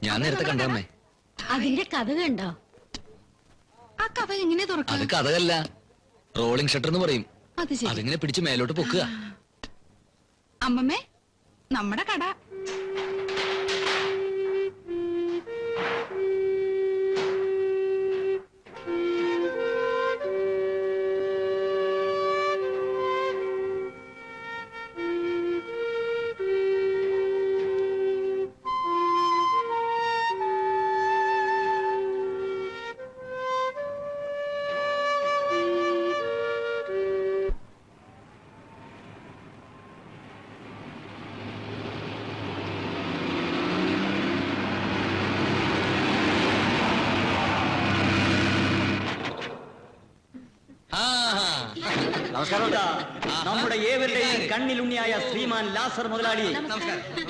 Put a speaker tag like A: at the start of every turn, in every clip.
A: ഞാൻ നേരത്തെ കണ്ടമ്മേ.
B: അതിന്റെ കഥ കണ്ടോ? ആ കഥ എങ്ങനെ തുറക്കും?
A: അത് കഥകല്ല, റോളിംഗ് ഷട്ടർ എന്ന് പറയും. അതിങ്ങനെ പിടിച്ച് മേലോട്ട് പൊക്കുക.
B: അമ്മമ്മേ, നമ്മുടെ കട.
C: നമ്മുടെ ഏവരുടെയും കണ്ണിലുണ്ണിയായ ശ്രീമാൻ ലാസർ മുതലാളിയെ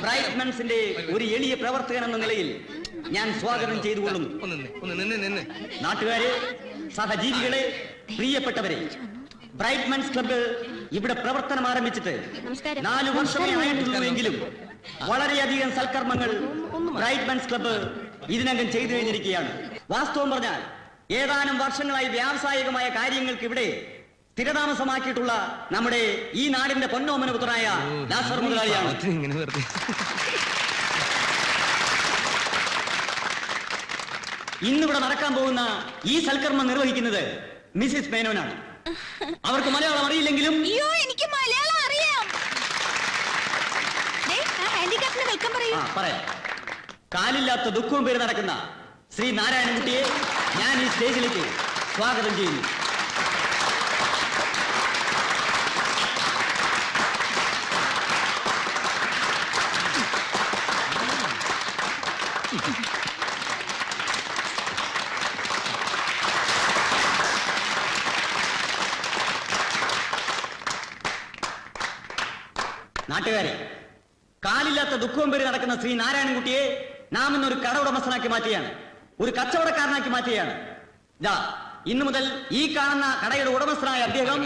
C: ബ്രൈറ്റ്മെൻസിന്റെ ഒരു എളിയ പ്രവർത്തകൻ എന്ന നിലയിൽ ഞാൻ സ്വാഗതം ചെയ്തുകൊള്ളുന്നു. നാട്ടുകാരെ, സഹജീവികളെ, പ്രിയപ്പെട്ടവരെ, ബ്രൈറ്റ്മെൻസ് ക്ലബ്ബ് ഇവിടെ പ്രവർത്തനം ആരംഭിച്ചിട്ട് 4 വർഷമേ ആയിട്ടുള്ളൂവെങ്കിലും വളരെയധികം സൽക്കർമ്മങ്ങൾ ബ്രൈറ്റ്മെൻസ് ക്ലബ്ബ് ഇതിനകം ചെയ്തു കഴിഞ്ഞിരിക്കുകയാണ്. വാസ്തവം പറഞ്ഞാൽ ഏതാനും വർഷങ്ങളായി വ്യാവസായികമായ കാര്യങ്ങൾക്ക് ഇവിടെ സ്ഥിരതാമസമാക്കിയിട്ടുള്ള നമ്മുടെ ഈ നാടിന്റെ പൊന്നോമന പുത്രനായ ലാസർ മുതലാളിയാണ്. ഇന്നിവിടെ നടക്കാൻ പോകുന്ന ഈ സൽക്കർമ്മം നിർവഹിക്കുന്നത് മിസ്സിസ് മേനോനാണ്. അവർക്ക് മലയാളം അറിയില്ലെങ്കിലും
B: എനിക്ക് മലയാളം അറിയാം.
C: പറയാം. കാലില്ലാത്ത ദുഃഖവും പേര് നടക്കുന്ന ശ്രീ നാരായണൻകുട്ടിയെ ഞാൻ ഈ സ്റ്റേജിലേക്ക് സ്വാഗതം ചെയ്യുന്നു. നാട്ടുകാരെ, കാലില്ലാത്ത ദുഃഖവും പേര് നടക്കുന്ന ശ്രീ നാരായണൻകുട്ടിയെ നാം ഇന്നൊരു കട ഉടമസ്ഥനാക്കി മാറ്റുകയാണ്, ഒരു കച്ചവടക്കാരനാക്കി മാറ്റുകയാണ്. ഇന്നു മുതൽ ഈ കാണുന്ന കടയുടെ ഉടമസ്ഥനായ അദ്ദേഹം